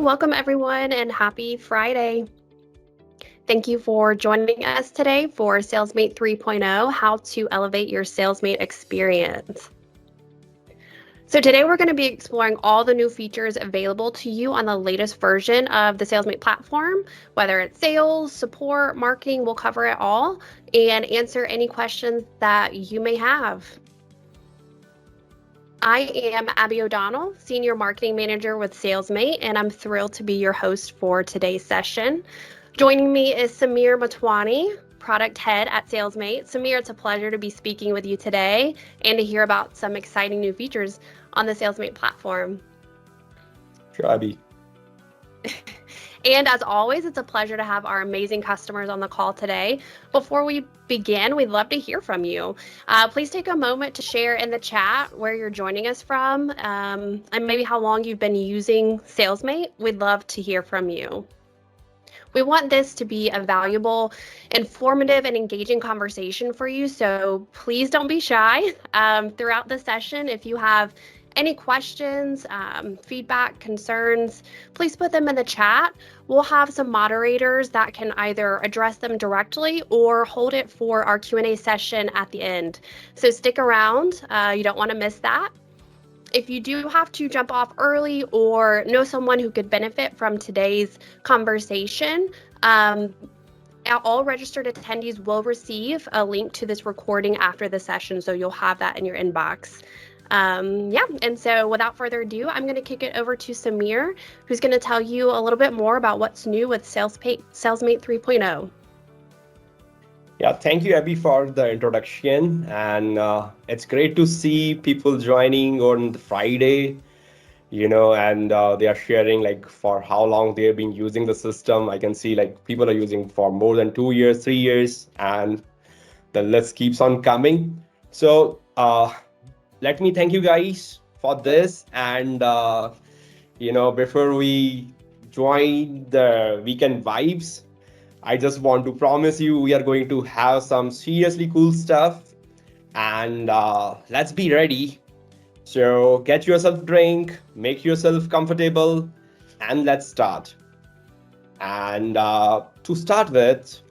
welcome everyone, and happy Friday. Thank you for joining us today for Salesmate 3.0, how to elevate your Salesmate experience. So today we're going to be exploring all the new features available to you on the latest version of the Salesmate platform, whether it's sales, support, marketing, we'll cover it all and answer any questions that you may have. I am Abby O'Donnell, Senior Marketing Manager with Salesmate, and I'm thrilled to be your host for today's session. Joining me is Samir Matwani, Product Head at Salesmate. Samir, it's a pleasure to be speaking with you today and to hear about some exciting new features on the Salesmate platform. Sure, Abby. And as always, it's a pleasure to have our amazing customers on the call today. Before we begin, we'd love to hear from you. Please take a moment to share in the chat where you're joining us from and maybe how long you've been using Salesmate. We'd love to hear from you. We want this to be a valuable, informative, and engaging conversation for you, so please don't be shy. Throughout the session, if you have any questions, feedback, concerns, please put them in the chat. We'll have some moderators that can either address them directly or hold it for our Q&A session at the end. So stick around, you don't want to miss that. If you do have to jump off early or know someone who could benefit from today's conversation, all registered attendees will receive a link to this recording after the session, so you'll have that in your inbox. And so without further ado, I'm going to kick it over to Samir, who's going to tell you a little bit more about what's new with Salesmate 3.0. Yeah, thank you, Abby, for the introduction. And it's great to see people joining on Friday, and they are sharing like for how long they've been using the system. I can see like people are using for more than 2 years, 3 years, and the list keeps on coming. So let me thank you guys for this. And, before we join the weekend vibes, I just want to promise you we are going to have some seriously cool stuff, and let's be ready. So get yourself a drink, make yourself comfortable, and let's start. And to start with,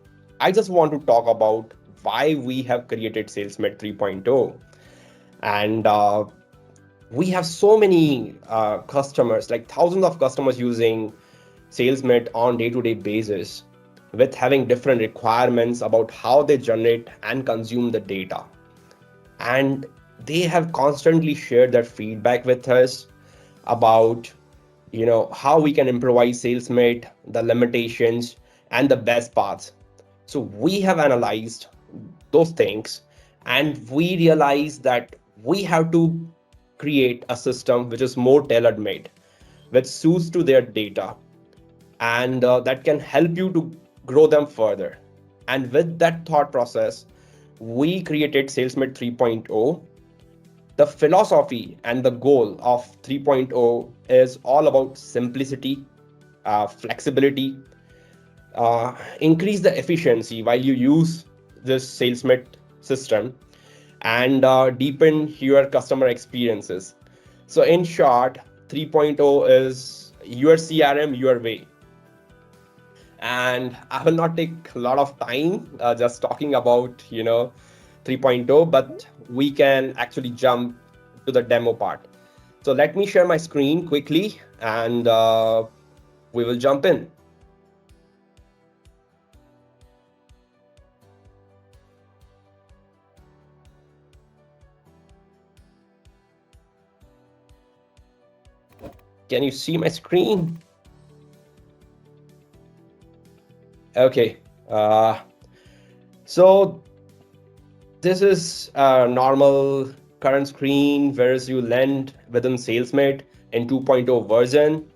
I just want to talk about why we have created Salesmate 3.0. And we have so many customers, like thousands of customers using Salesmate on day-to-day basis, with having different requirements about how they generate and consume the data. And they have constantly shared their feedback with us about, how we can improvise Salesmate, the limitations, and the best paths. So we have analyzed those things, and we realized that we have to create a system which is more tailor-made, which suits to their data, and that can help you to grow them further. And with that thought process, we created Salesmate 3.0. The philosophy and the goal of 3.0 is all about simplicity, flexibility, increase the efficiency while you use this Salesmate system, and deepen your customer experiences. So in short, 3.0 is your CRM your way. And I will not take a lot of time just talking about 3.0, but we can actually jump to the demo part. So let me share my screen quickly, and we will jump in. Can you see my screen? Okay, so this is a normal current screen whereas you land within Salesmate in 2.0 version.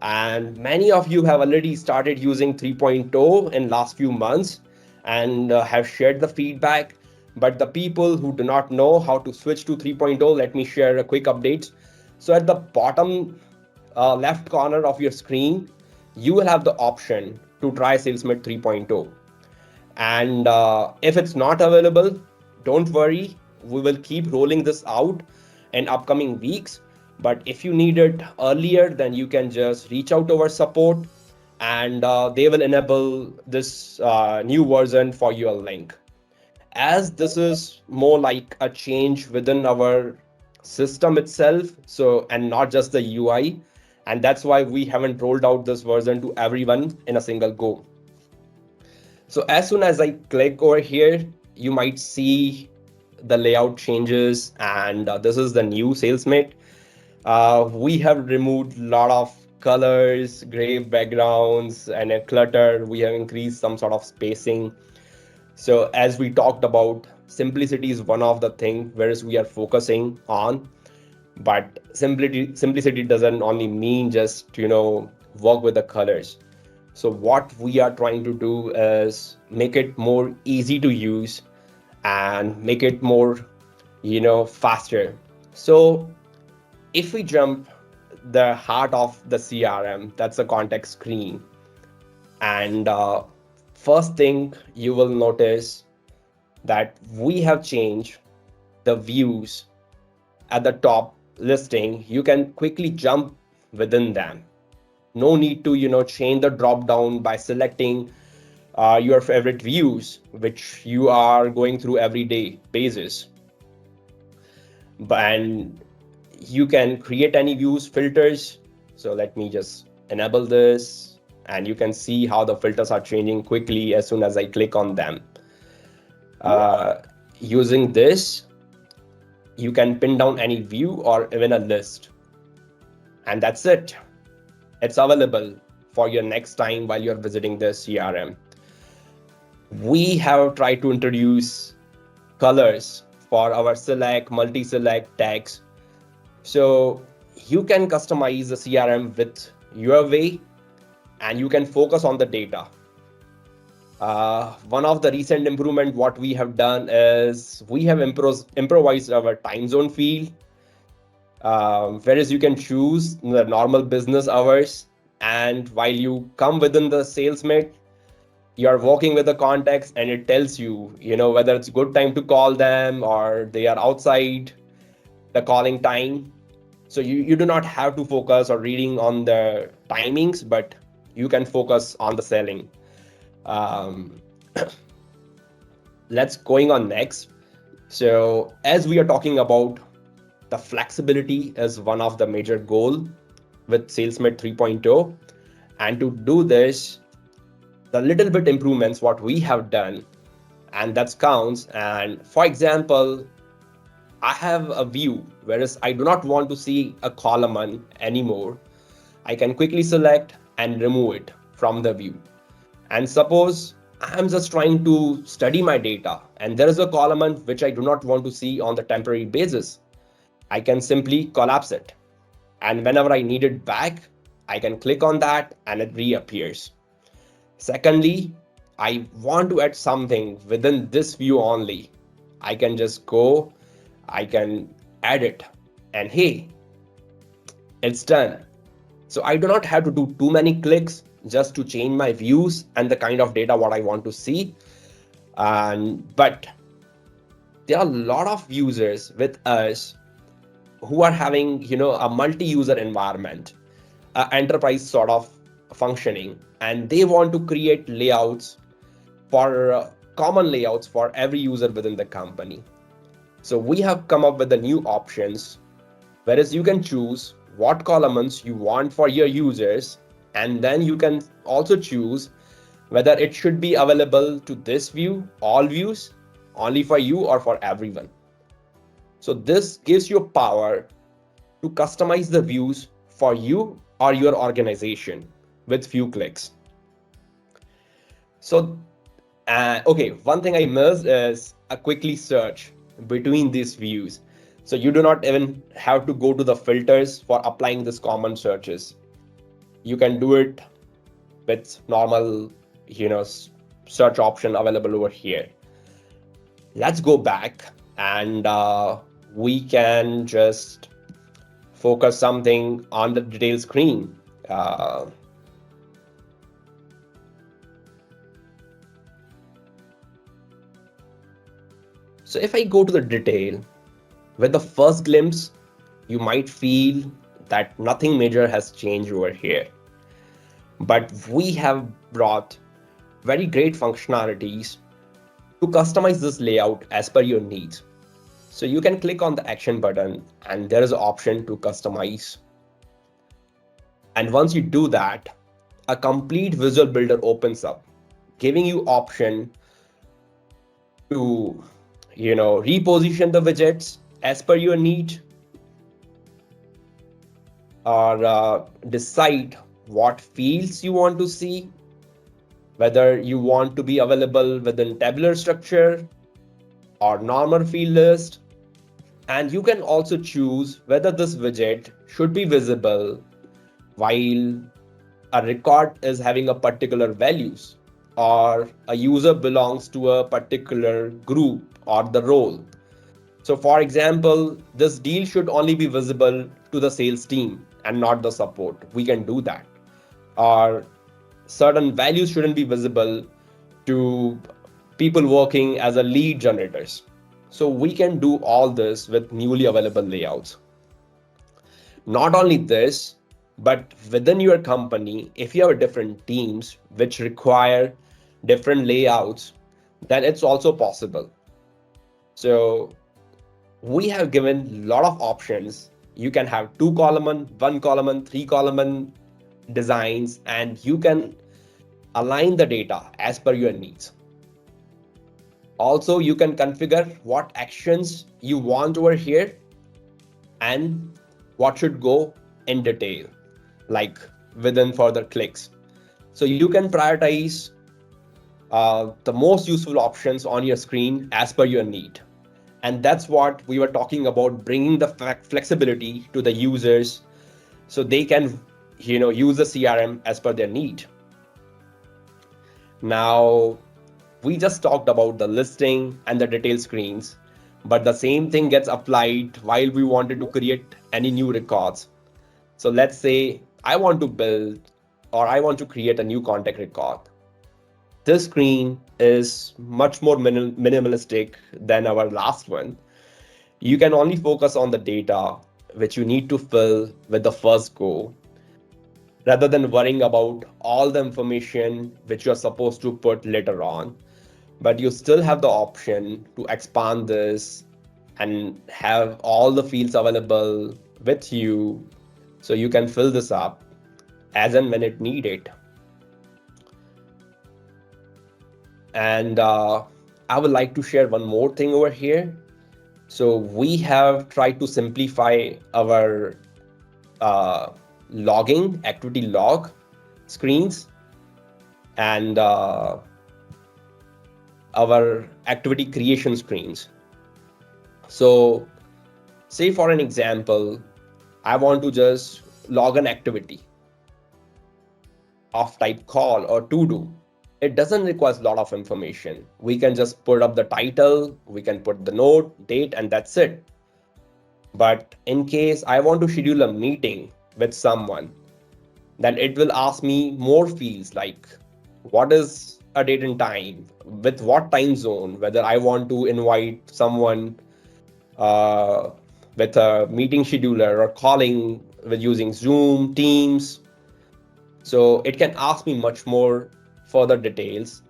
And many of you have already started using 3.0 in last few months and have shared the feedback. But the people who do not know how to switch to 3.0, let me share a quick update. So at the bottom left corner of your screen, you will have the option to try Salesmate 3.0. And if it's not available, don't worry, we will keep rolling this out in upcoming weeks. But if you need it earlier, then you can just reach out to our support, and they will enable this new version for your link. As this is more like a change within our system itself, so, and not just the UI, and that's why we haven't rolled out this version to everyone in a single go. So as soon as I click over here, you might see the layout changes, and this is the new Salesmate. We have removed a lot of colors, gray backgrounds, and a clutter. We have increased some sort of spacing. So as we talked about, simplicity is one of the things whereas we are focusing on. But simplicity doesn't only mean just work with the colors. So what we are trying to do is make it more easy to use and make it more faster. So if we jump the heart of the CRM, that's the contact screen. And first thing you will notice that we have changed the views at the top listing. You can quickly jump within them. No need to change the drop down by selecting your favorite views, which you are going through everyday basis. And you can create any views filters. So let me just enable this, and you can see how the filters are changing quickly as soon as I click on them. Using this, you can pin down any view or even a list, and that's it. It's available for your next time while you're visiting the CRM. We have tried to introduce colors for our select, multi-select tags. So you can customize the CRM with your way, and you can focus on the data. One of the recent improvement what we have done is we have improvised our time zone field, whereas you can choose the normal business hours. And while you come within the Salesmate, you are working with the contacts, and it tells you, whether it's good time to call them or they are outside the calling time. So you do not have to focus or reading on the timings, but you can focus on the selling. Um, let's going on next. So as we are talking about, the flexibility is one of the major goal with Salesmate 3.0. And to do this, the little bit improvements what we have done, and that counts. And for example, I have a view, whereas I do not want to see a column anymore. I can quickly select and remove it from the view. And suppose I'm just trying to study my data, and there is a column which I do not want to see on the temporary basis. I can simply collapse it. And whenever I need it back, I can click on that and it reappears. Secondly, I want to add something within this view only. I can just go, I can add it, and hey, it's done. So I do not have to do too many clicks just to change my views and the kind of data what I want to see. But there are a lot of users with us who are having a multi-user environment, enterprise sort of functioning, and they want to create layouts for common layouts for every user within the company. So we have come up with the new options, whereas you can choose what columns you want for your users, and then you can also choose whether it should be available to this view, all views, only for you, or for everyone. So this gives you power to customize the views for you or your organization with few clicks. So okay, one thing I missed is a quickly search between these views. So you do not even have to go to the filters for applying this common searches. You can do it with normal, search option available over here. Let's go back, and we can just focus something on the detail screen. So if I go to the detail, with the first glimpse, you might feel that nothing major has changed over here. But we have brought very great functionalities to customize this layout as per your needs. So you can click on the action button and there is an option to customize. And once you do that, a complete visual builder opens up, giving you option to, reposition the widgets as per your need, or decide what fields you want to see, whether you want to be available within tabular structure or normal field list. And you can also choose whether this widget should be visible while a record is having a particular values, or a user belongs to a particular group or the role. So for example, this deal should only be visible to the sales team and not the support. We can do that. Or certain values shouldn't be visible to people working as a lead generators. So we can do all this with newly available layouts. Not only this, but within your company, if you have different teams which require different layouts, then it's also possible. So we have given a lot of options. You can have 2 column, 1 column, 3 column designs, and you can align the data as per your needs. Also, you can configure what actions you want over here and what should go in detail, like within further clicks. So you can prioritize the most useful options on your screen as per your need. And that's what we were talking about, bringing the flexibility to the users so they can use the CRM as per their need. Now, we just talked about the listing and the detail screens, but the same thing gets applied while we wanted to create any new records. So let's say I want to build or I want to create a new contact record. This screen is much more minimalistic than our last one. You can only focus on the data which you need to fill with the first go, rather than worrying about all the information which you're supposed to put later on. But you still have the option to expand this and have all the fields available with you, so you can fill this up as and when it needed. And I would like to share one more thing over here. So we have tried to simplify our logging, activity log screens, and our activity creation screens. So say for an example, I want to just log an activity of type call or to do. It doesn't require a lot of information. We can just put up the title, we can put the note, date, and that's it. But in case I want to schedule a meeting with someone, then it will ask me more fields like what is a date and time, with what time zone, whether I want to invite someone uh, with a meeting scheduler or calling with using Zoom, Teams. So it can ask me much more further details,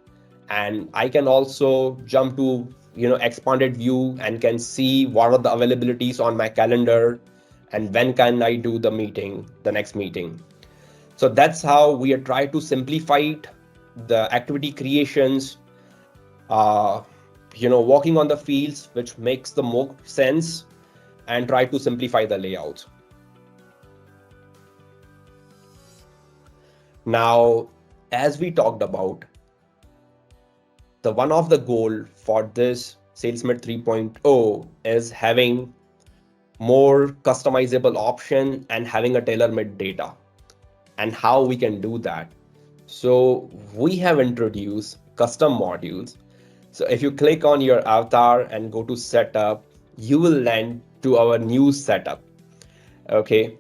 and I can also jump to expanded view and can see what are the availabilities on my calendar and when can I do the next meeting. So that's how we are trying to simplify it, the activity creations, working on the fields which makes the most sense, and try to simplify the layout. Now, as we talked about, the one of the goal for this Salesmate 3.0 is having more customizable option and having a tailor-made data. And how we can do that? So we have introduced custom modules. So if you click on your avatar and go to setup, you will land to our new setup. Okay.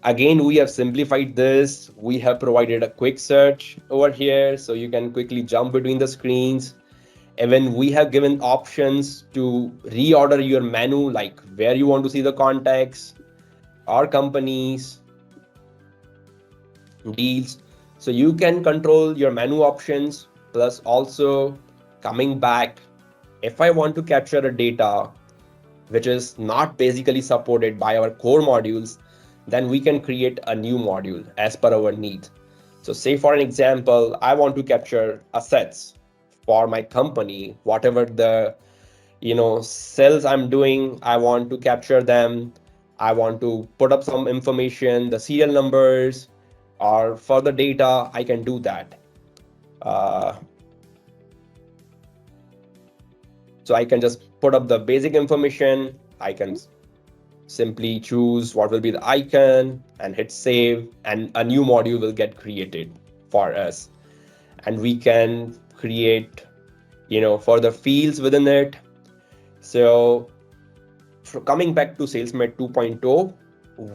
Again, we have simplified this. We have provided a quick search over here, so you can quickly jump between the screens. Even we have given options to reorder your menu, like where you want to see the contacts, our companies, deals. So you can control your menu options, plus also coming back. If I want to capture a data which is not basically supported by our core modules, then we can create a new module as per our needs. So say for an example, I want to capture assets for my company, whatever the sales I'm doing, I want to capture them. I want to put up some information, the serial numbers or further data, I can do that. Uh, so I can just put up the basic information. I can simply choose what will be the icon and hit save, and a new module will get created for us. And we can create, further fields within it. So coming back to Salesmate 2.0,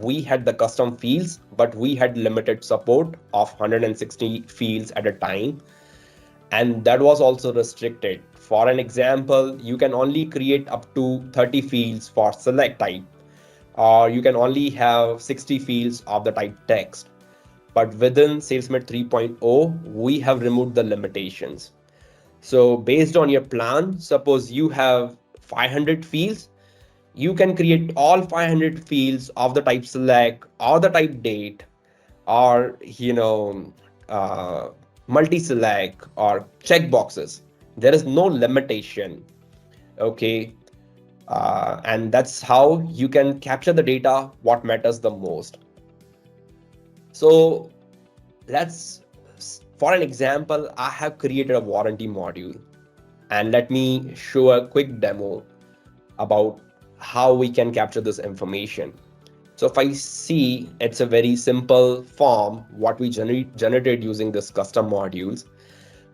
we had the custom fields, but we had limited support of 160 fields at a time. And that was also restricted. For an example, you can only create up to 30 fields for select type, or you can only have 60 fields of the type text. But within Salesmate 3.0, we have removed the limitations. So based on your plan, suppose you have 500 fields, you can create all 500 fields of the type select or the type date, or uh, multi-select or checkboxes. There is no limitation. Okay. And that's how you can capture the data what matters the most. So let's, for an example, I have created a warranty module, and let me show a quick demo about how we can capture this information. So if I see, it's a very simple form what we generated using this custom modules.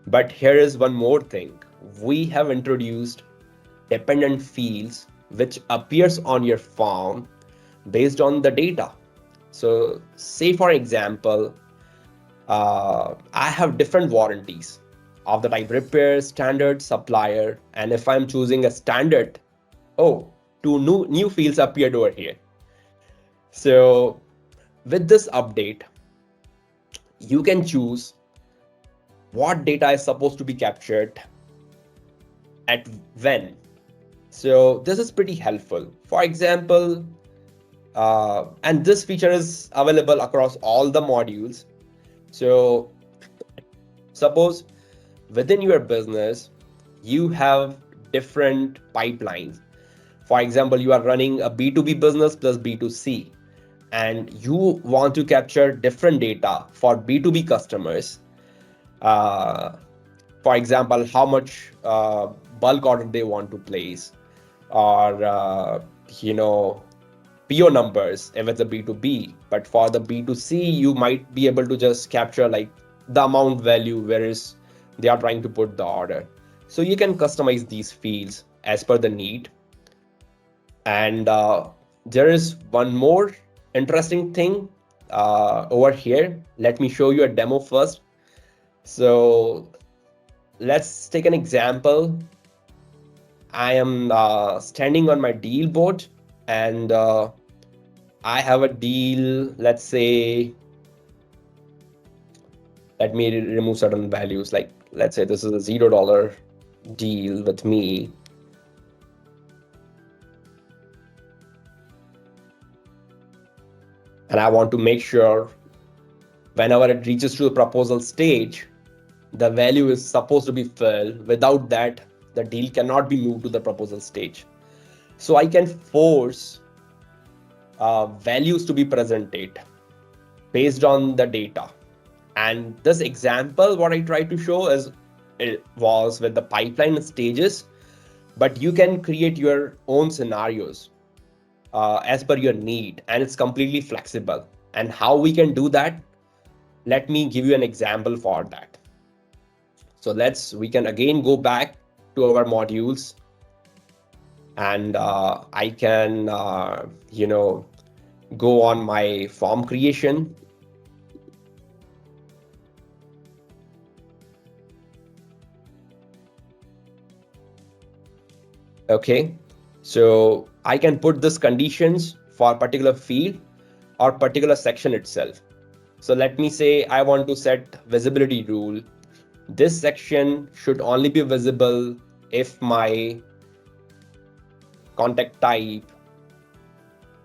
But here is one more thing. We have introduced dependent fields which appears on your form based on the data. So say for example, I have different warranties of the type repair, standard, supplier, and if I'm choosing a standard, oh, two new fields appeared over here. So with this update, you can choose what data is supposed to be captured at when. So this is pretty helpful. For example, and this feature is available across all the modules. So suppose within your business, you have different pipelines. For example, you are running a B2B business plus B2C, and you want to capture different data for B2B customers. Uh, for example, how much bulk order they want to place, or PO numbers if it's a B2B. But for the B2C, you might be able to just capture like the amount value, whereas they are trying to put the order. So you can customize these fields as per the need. And there is one more interesting thing over here. Let me show you a demo first. So let's take an example. I am standing on my deal board, and I have a deal. Let's say, let me remove certain values. Like, let's say this is a $0 deal with me. And I want to make sure whenever it reaches to the proposal stage, the value is supposed to be filled. Without that, the deal cannot be moved to the proposal stage. So I can force values to be presented based on the data. And this example, what I tried to show is it was with the pipeline stages, but you can create your own scenarios as per your need, and it's completely flexible. And how we can do that? Let me give you an example for that. So we can again go back to our modules, and I can, go on my form creation. Okay, so I can put this conditions for a particular field. or particular section itself. So let me say I want to set visibility rule. This section should only be visible if my contact type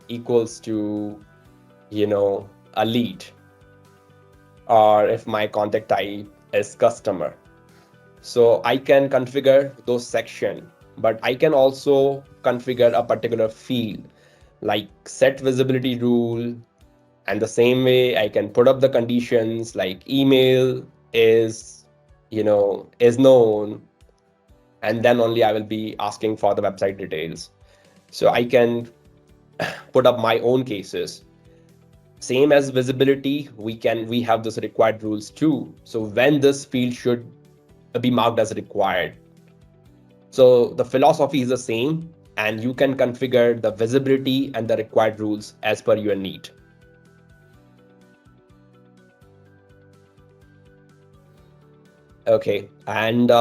equals to, a lead, or if my contact type is customer. So I can configure those section, but I can also configure a particular field like set visibility rule. And the same way I can put up the conditions like email is known, and then only I will be asking for the website details. So I can put up my own cases. Same as visibility, we have this required rules too. So when this field should be marked as required. So the philosophy is the same, and you can configure the visibility and the required rules as per your need. Okay, and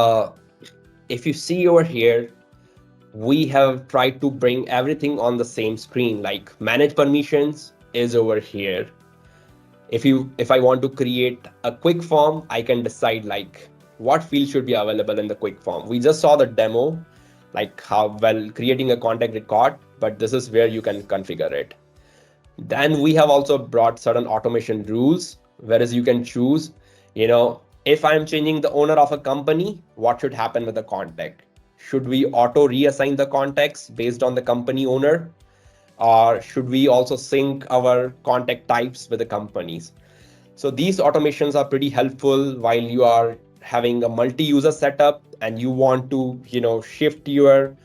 if you see over here, we have tried to bring everything on the same screen, like manage permissions is over here. If I want to create a quick form, I can decide like what field should be available in the quick form. We just saw the demo, like how well creating a contact record, but this is where you can configure it. Then we have also brought certain automation rules, whereas you can choose, if I'm changing the owner of a company, what should happen with the contact? Should we auto reassign the contacts based on the company owner? Or should we also sync our contact types with the companies? So these automations are pretty helpful while you are having a multi-user setup and you want to, shift your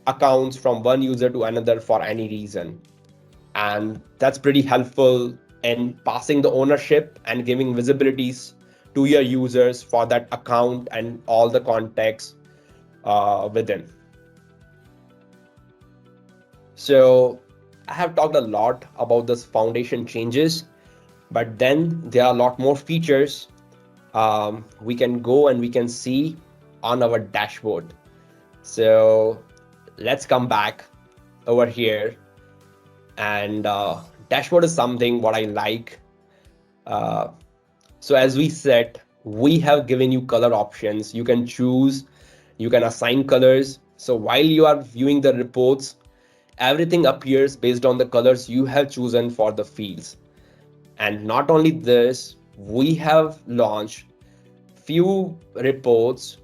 accounts from one user to another for any reason. And that's pretty helpful in passing the ownership and giving visibilities to your users for that account and all the contacts within. So I have talked a lot about this foundation changes, but then there are a lot more features we can go and we can see on our dashboard. So let's come back over here. And dashboard is something what I like. So as we said, we have given you color options. You can choose, you can assign colors. So while you are viewing the reports, everything appears based on the colors you have chosen for the fields. And not only this, we have launched few reports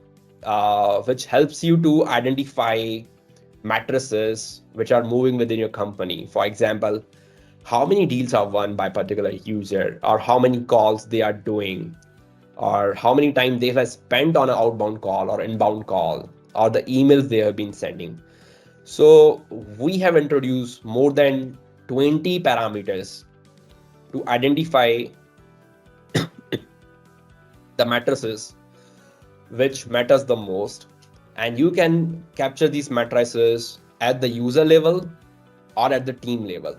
which helps you to identify matrices which are moving within your company. For example, how many deals are won by a particular user, or how many calls they are doing, or how many time they have spent on an outbound call or inbound call, or the emails they have been sending. So we have introduced more than 20 parameters to identify the matrices which matters the most, and you can capture these matrices at the user level or at the team level.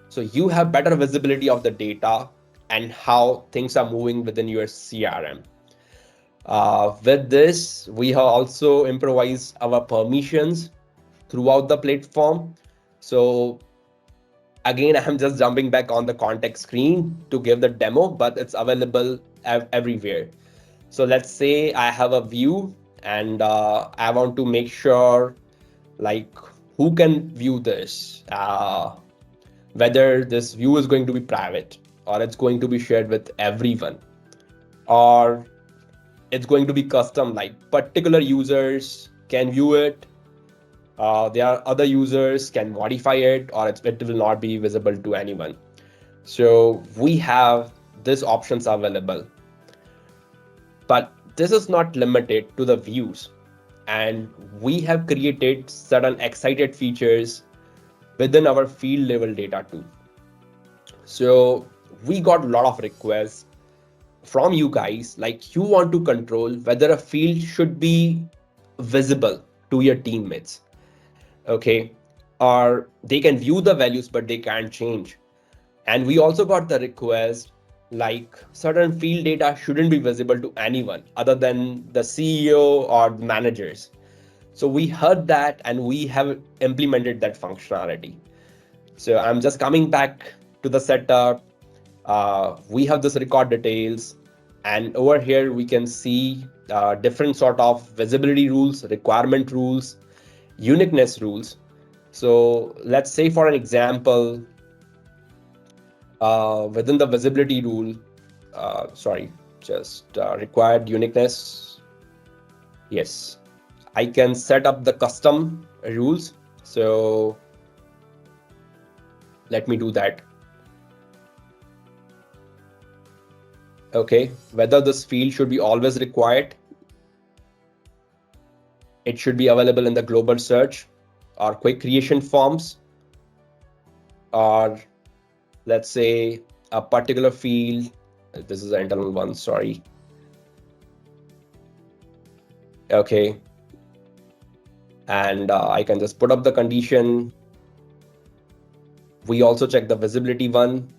So you have better visibility of the data and how things are moving within your CRM. With this, we have also improvised our permissions throughout the platform. So again, I'm just jumping back on the contact screen to give the demo, but it's available everywhere. So let's say I have a view and I want to make sure like who can view this, whether this view is going to be private or it's going to be shared with everyone, or it's going to be custom, like particular users can view it. There are other users can modify it, or it will not be visible to anyone. So we have these options available. But this is not limited to the views, and we have created certain excited features within our field level data too. So we got a lot of requests from you guys, like you want to control whether a field should be visible to your teammates, okay, or they can view the values but they can't change. And we also got the request like certain field data shouldn't be visible to anyone other than the CEO or the managers. So we heard that and we have implemented that functionality. So I'm just coming back to the setup. We have this record details, and over here we can see different sort of visibility rules, requirement rules, uniqueness rules. So let's say for an example, within the visibility rule, required uniqueness. Yes, I can set up the custom rules. So let me do that. Okay, whether this field should be always required. It should be available in the global search or quick creation forms, or let's say a particular field. This is an internal one, sorry. Okay. And I can just put up the condition. We also check the visibility one.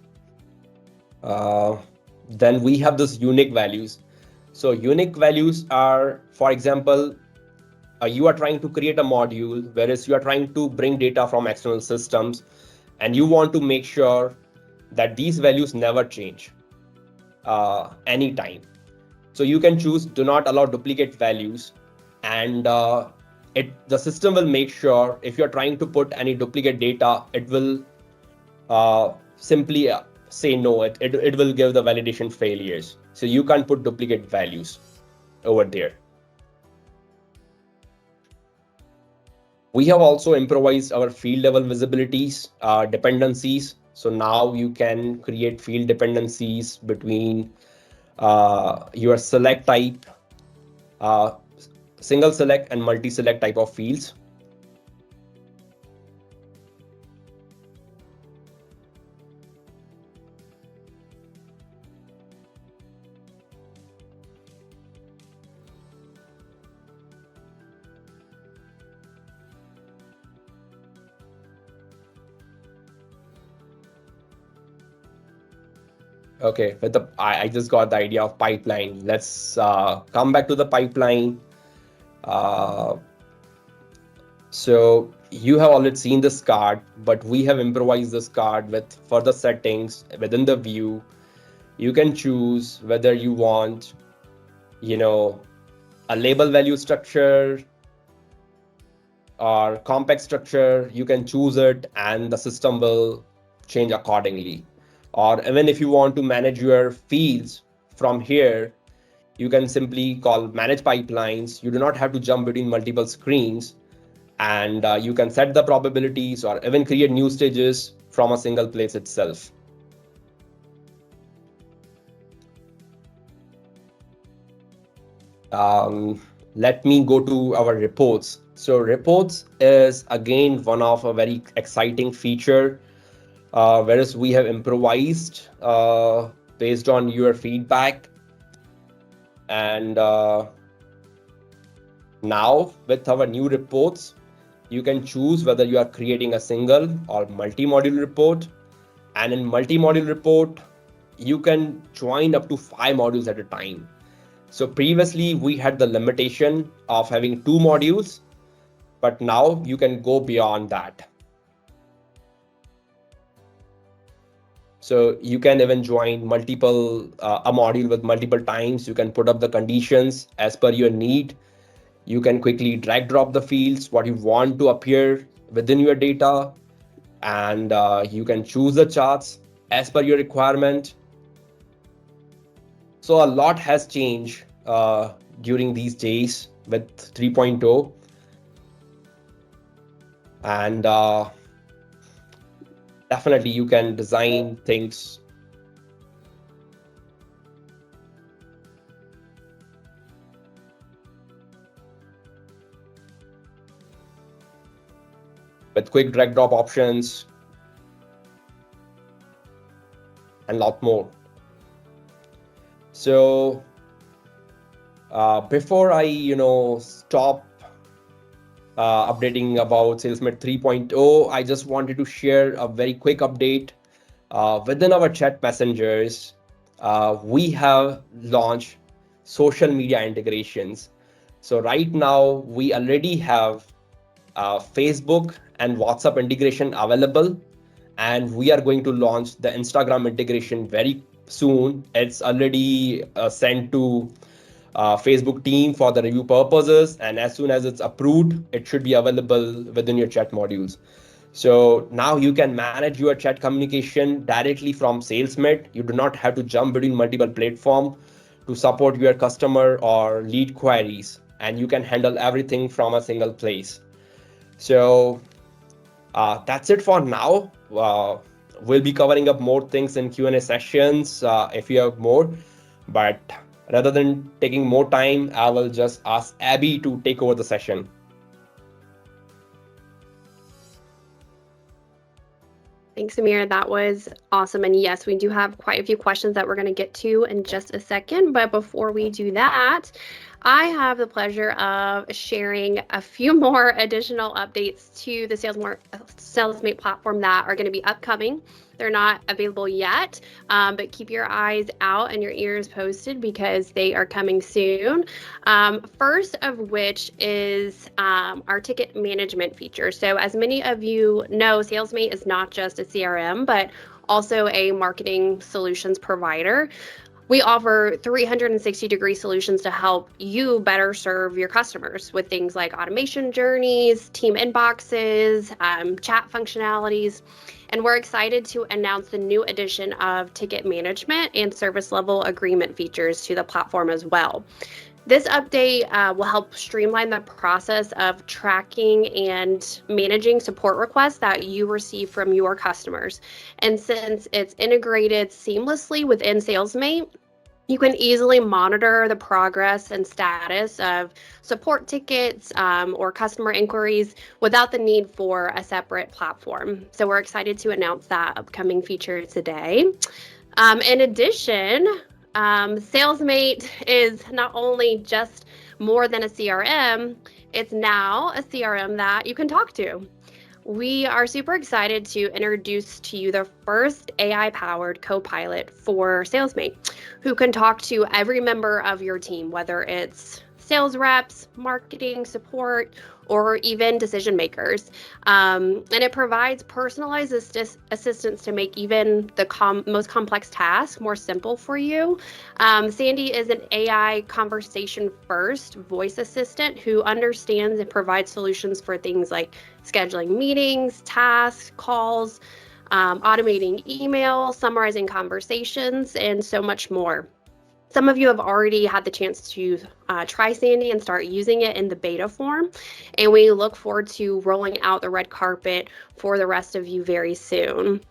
Then we have this unique values. So unique values are, for example, you are trying to create a module, whereas you are trying to bring data from external systems, and you want to make sure that these values never change anytime. So you can choose do not allow duplicate values, and the system will make sure if you're trying to put any duplicate data, it will simply say no. It will give the validation failures. So you can't put duplicate values over there. We have also improvised our field level visibilities, dependencies. So now you can create field dependencies between your select type, single select and multi-select type of fields. Okay, with I just got the idea of pipeline. Let's come back to the pipeline. So you have already seen this card, but we have improvised this card with further settings within the view. You can choose whether you want, a label value structure or compact structure. You can choose it and the system will change accordingly. Or even if you want to manage your fields from here, you can simply call manage pipelines. You do not have to jump between multiple screens, and you can set the probabilities or even create new stages from a single place itself. Let me go to our reports. So reports is again one of a very exciting feature, whereas we have improvised based on your feedback. And now with our new reports, you can choose whether you are creating a single or multi-module report. And in multi-module report, you can join up to 5 modules at a time. So previously we had the limitation of having 2 modules, but now you can go beyond that. So you can even join multiple, a module with multiple times. You can put up the conditions as per your need. You can quickly drag drop the fields, what you want to appear within your data. And you can choose the charts as per your requirement. So a lot has changed during these days with 3.0. And definitely you can design things with quick drag drop options and a lot more. So before I stop updating about Salesmate 3.0, I just wanted to share a very quick update. Within our chat messengers, we have launched social media integrations. So right now we already have Facebook and WhatsApp integration available, and we are going to launch the Instagram integration very soon. It's already sent to Facebook team for the review purposes, and as soon as it's approved, it should be available within your chat modules. So now you can manage your chat communication directly from Salesmate. You do not have to jump between multiple platforms to support your customer or lead queries, and you can handle everything from a single place. So that's it for now. We'll be covering up more things in Q&A sessions if you have more. But rather than taking more time, I will just ask Abby to take over the session. Thanks, Amir. That was awesome. And yes, we do have quite a few questions that we're going to get to in just a second. But before we do that, I have the pleasure of sharing a few more additional updates to the Salesmate platform that are going to be upcoming. They're not available yet, but keep your eyes out and your ears posted because they are coming soon. First of which is our ticket management feature. So as many of you know, Salesmate is not just a CRM, but also a marketing solutions provider. We offer 360-degree solutions to help you better serve your customers with things like automation journeys, team inboxes, chat functionalities. And we're excited to announce the new addition of ticket management and service level agreement features to the platform as well. This update will help streamline the process of tracking and managing support requests that you receive from your customers. And since it's integrated seamlessly within Salesmate, you can easily monitor the progress and status of support tickets or customer inquiries without the need for a separate platform. So we're excited to announce that upcoming feature today. In addition, Salesmate is not only just more than a CRM, it's now a CRM that you can talk to. We are super excited to introduce to you the first AI-powered co-pilot for Salesmate, who can talk to every member of your team, whether it's sales reps, marketing, support, or even decision makers. And it provides personalized assistance to make even the most complex tasks more simple for you. Sandy is an AI conversation first voice assistant who understands and provides solutions for things like scheduling meetings, tasks, calls, automating email, summarizing conversations, and so much more. Some of you have already had the chance to try Sandy and start using it in the beta form, and we look forward to rolling out the red carpet for the rest of you very soon.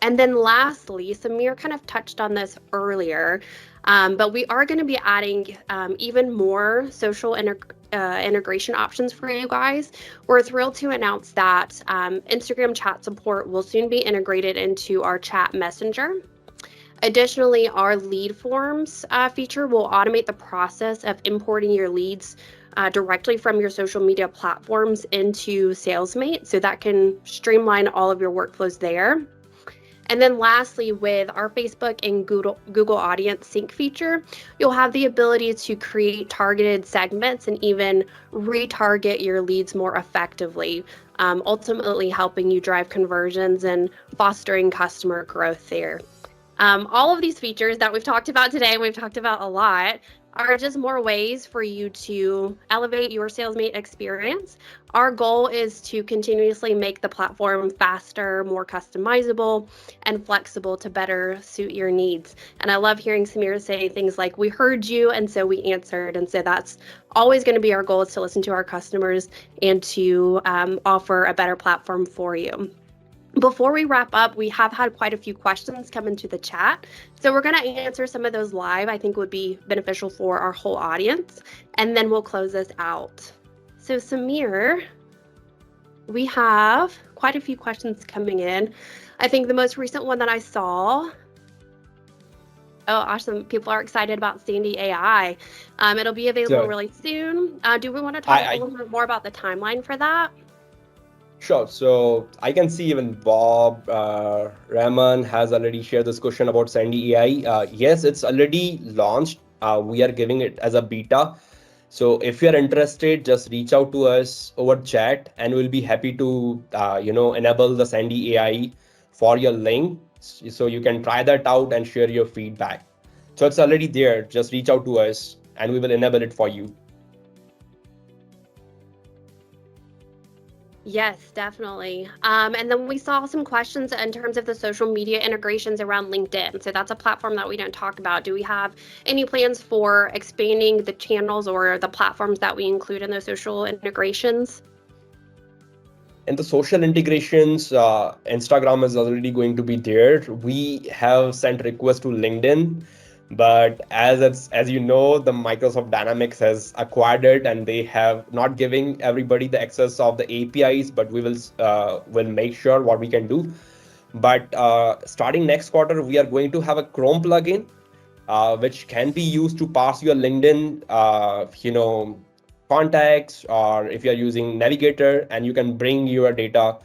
And then lastly, Samir kind of touched on this earlier, but we are going to be adding even more social integration options for you guys. We're thrilled to announce that Instagram chat support will soon be integrated into our chat messenger. Additionally, our lead forms feature will automate the process of importing your leads directly from your social media platforms into Salesmate, so that can streamline all of your workflows there. And then lastly, with our Facebook and Google Audience Sync feature, you'll have the ability to create targeted segments and even retarget your leads more effectively, ultimately helping you drive conversions and fostering customer growth there. All of these features that we've talked about today, and we've talked about a lot, are just more ways for you to elevate your Salesmate experience. Our goal is to continuously make the platform faster, more customizable, and flexible to better suit your needs. And I love hearing Samir say things like, we heard you, and so we answered. And so that's always going to be our goal, is to listen to our customers and to offer a better platform for you. Before we wrap up, we have had quite a few questions come into the chat. So we're going to answer some of those live. I think would be beneficial for our whole audience. And then we'll close this out. So Samir, we have quite a few questions coming in. I think the most recent one that I saw, oh, awesome. People are excited about Sandy AI. It'll be available really soon. Do we want to talk a little bit more about the timeline for that? Sure. So I can see even Bob Rahman has already shared this question about Sandy AI. Yes, it's already launched. We are giving it as a beta. So if you're interested, just reach out to us over chat, and we'll be happy to enable the Sandy AI for your link, so you can try that out and share your feedback. So it's already there. Just reach out to us and we will enable it for you. Yes, definitely. And then we saw some questions in terms of the social media integrations around LinkedIn. So that's a platform that we don't talk about. Do we have any plans for expanding the channels or the platforms that we include in those social integrations? And the social integrations, Instagram is already going to be there. We have sent requests to LinkedIn, but as you know, the Microsoft Dynamics has acquired it, and they have not giving everybody the access of the APIs. But we will make sure what we can do. But starting next quarter, we are going to have a Chrome plugin, which can be used to parse your LinkedIn, contacts, or if you're using Navigator, and you can bring your data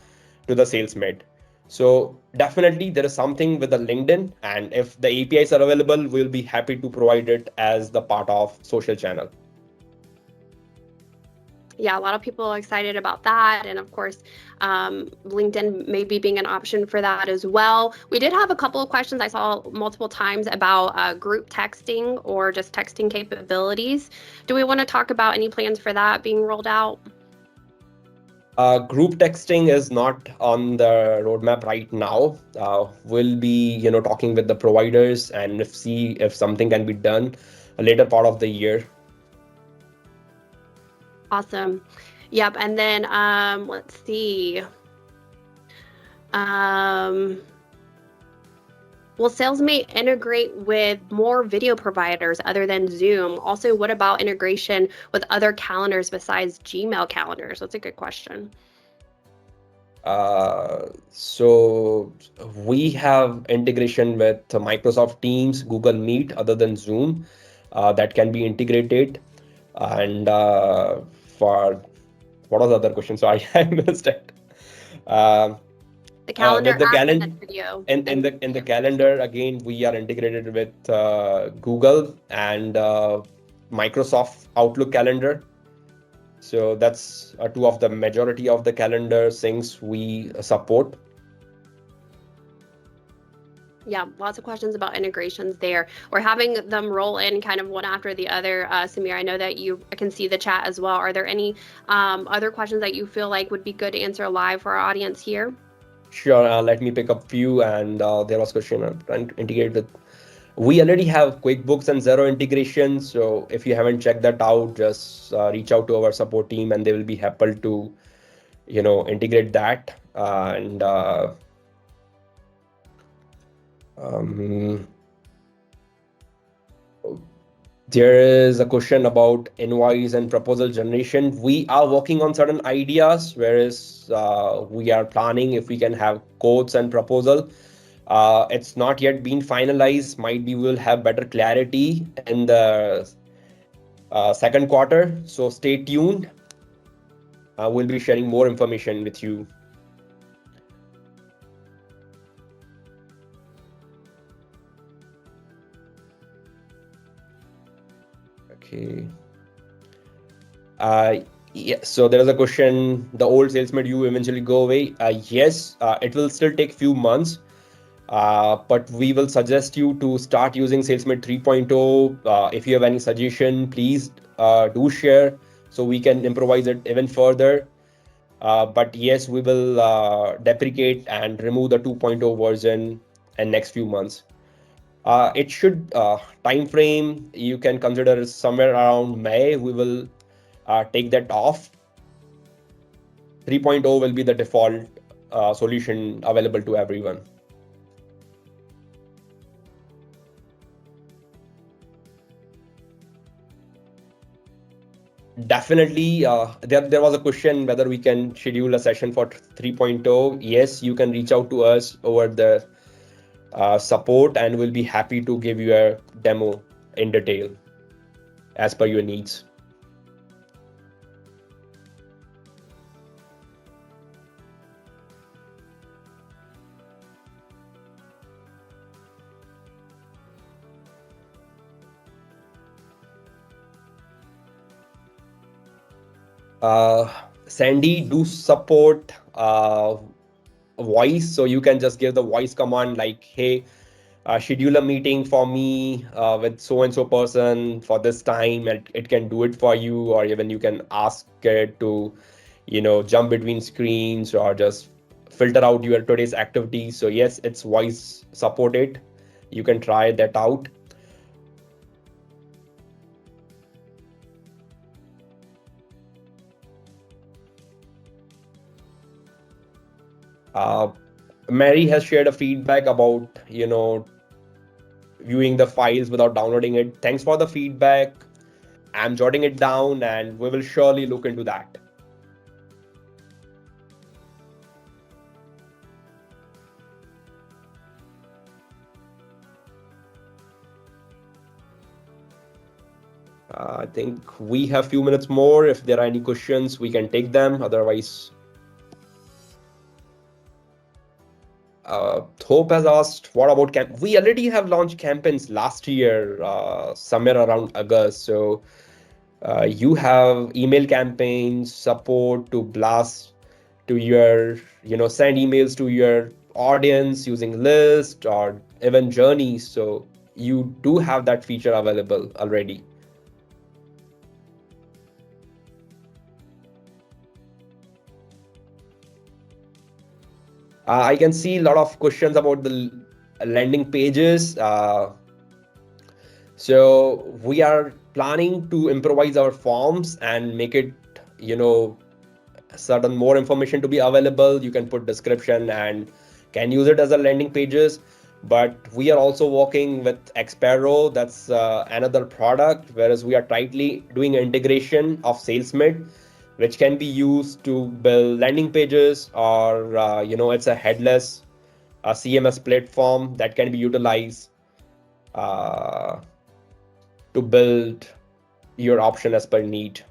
to the Salesmate. So definitely there is something with the LinkedIn, and if the APIs are available, we'll be happy to provide it as the part of social channel. Yeah, a lot of people are excited about that. And of course, LinkedIn maybe being an option for that as well. We did have a couple of questions I saw multiple times about group texting or just texting capabilities. Do we want to talk about any plans for that being rolled out? Group texting is not on the roadmap right now. We'll be, talking with the providers and see if something can be done a later part of the year. Awesome. Yep. And then let's see. Will Salesmate integrate with more video providers other than Zoom? Also, what about integration with other calendars besides Gmail calendars? That's a good question. So we have integration with Microsoft Teams, Google Meet, other than Zoom, that can be integrated. And for what was the other question? Sorry, I missed it. Uh, The calendar with the app and calendar then video. in the calendar, again, we are integrated with Google and Microsoft Outlook calendar. So that's two of the majority of the calendar things we support. Yeah, lots of questions about integrations there. We're having them roll in kind of one after the other. Samir, I know that I can see the chat as well. Are there any other questions that you feel like would be good to answer live for our audience here? Sure, let me pick up few. And there was question trying to integrate with. We already have QuickBooks and Xero integration. So if you haven't checked that out, just reach out to our support team, and they will be happy to, integrate that. And there is a question about invoice and proposal generation. We are working on certain ideas, whereas we are planning if we can have quotes and proposal. It's not yet been finalized. Might be we'll have better clarity in the second quarter. So stay tuned. We'll be sharing more information with you. Okay. Yeah, so there is a question, the old Salesmate you eventually go away. Yes, it will still take few months. But we will suggest you to start using Salesmate 3.0. If you have any suggestion, please do share so we can improvise it even further. But yes, we will deprecate and remove the 2.0 version in next few months. It should time frame you can consider somewhere around May. We will take that off. 3.0 will be the default solution available to everyone. Definitely, there was a question whether we can schedule a session for 3.0. Yes, you can reach out to us over the support, and we'll be happy to give you a demo in detail as per your needs. Sandy, do support voice, so you can just give the voice command like, hey, schedule a meeting for me with so and so person for this time, and it can do it for you. Or even you can ask it to, jump between screens or just filter out your today's activities. So yes, it's voice supported. You can try that out. uh, Mary has shared a feedback about viewing the files without downloading it. Thanks for the feedback. I'm jotting it down and we will surely look into that. I think we have few minutes more. If there are any questions, we can take them. Otherwise, Hope has asked, what about camp? We already have launched campaigns last year, somewhere around August. So you have email campaigns, support to blast to your, send emails to your audience using list or even journeys. So you do have that feature available already. I can see a lot of questions about the landing pages. So we are planning to improvise our forms and make it, certain more information to be available. You can put description and can use it as a landing pages. But we are also working with Expero. That's another product, whereas we are tightly doing integration of Salesmate, which can be used to build landing pages, or it's a headless CMS platform that can be utilized uh, to build your option as per need.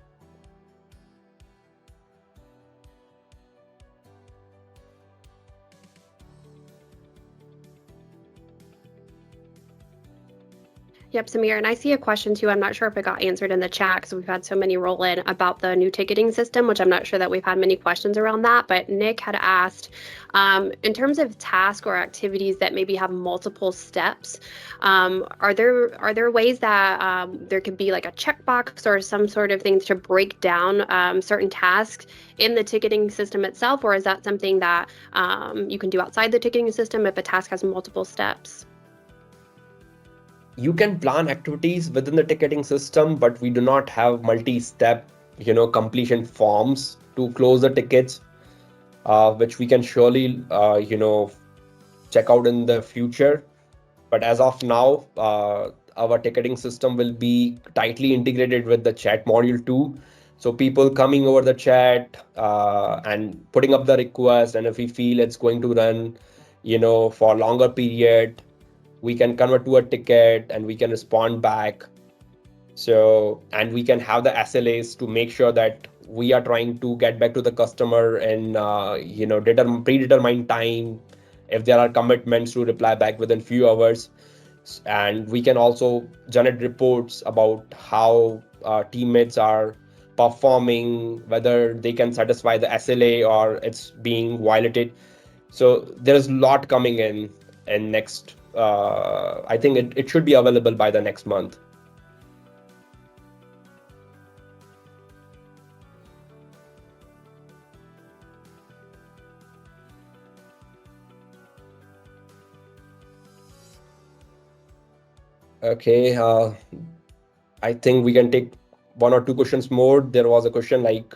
Yep, Samir, and I see a question too. I'm not sure if it got answered in the chat because we've had so many roll in about the new ticketing system, which I'm not sure that we've had many questions around that. But Nick had asked, in terms of tasks or activities that maybe have multiple steps, are there ways that there could be like a checkbox or some sort of thing to break down certain tasks in the ticketing system itself, or is that something that you can do outside the ticketing system if a task has multiple steps? You can plan activities within the ticketing system, but we do not have multi-step, completion forms to close the tickets, which we can surely, check out in the future. But as of now, our ticketing system will be tightly integrated with the chat module too. So people coming over the chat and putting up the request, and if we feel it's going to run, for a longer period, we can convert to a ticket and we can respond back. So, and we can have the SLAs to make sure that we are trying to get back to the customer in predetermined time if there are commitments to reply back within few hours. And we can also generate reports about how teammates are performing, whether they can satisfy the SLA or it's being violated. So there's a lot coming in next, I think it should be available by the next month. Okay, I think we can take one or two questions more. There was a question like,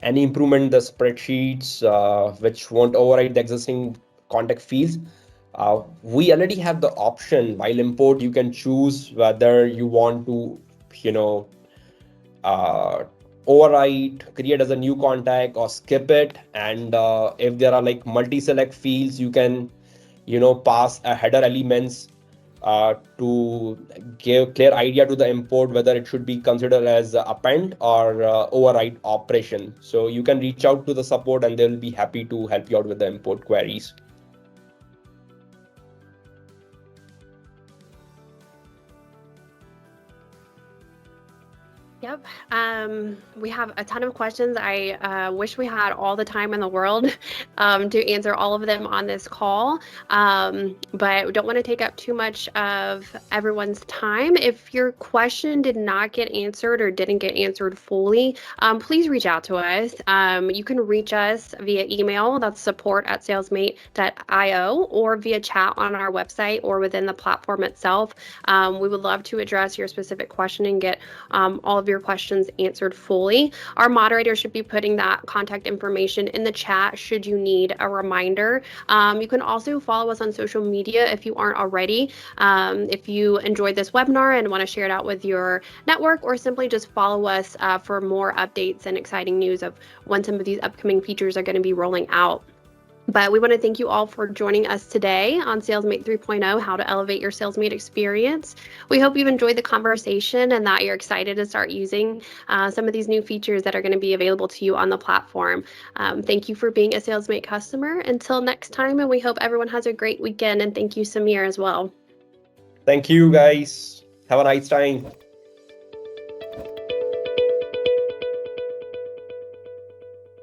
any improvement in the spreadsheets which won't override the existing contact fields. We already have the option while import. You can choose whether you want to, you know, uh, overwrite, create as a new contact, or skip it. And if there are like multi-select fields, you can, pass a header elements to give clear idea to the import whether it should be considered as a append or override operation. So you can reach out to the support and they'll be happy to help you out with the import queries. Yep. We have a ton of questions. I wish we had all the time in the world to answer all of them on this call, but we don't want to take up too much of everyone's time. If your question did not get answered or didn't get answered fully, please reach out to us. You can reach us via email, that's support@salesmate.io, or via chat on our website or within the platform itself. We would love to address your specific question and get all of your questions answered fully. Our moderator should be putting that contact information in the chat should you need a reminder. You can also follow us on social media if you aren't already. If you enjoyed this webinar and want to share it out with your network, or simply just follow us for more updates and exciting news of when some of these upcoming features are going to be rolling out. But we want to thank you all for joining us today on Salesmate 3.0, how to elevate your Salesmate experience. We hope you've enjoyed the conversation and that you're excited to start using some of these new features that are going to be available to you on the platform. Thank you for being a Salesmate customer. Until next time, and we hope everyone has a great weekend. And thank you, Samir, as well. Thank you, guys. Have a nice time.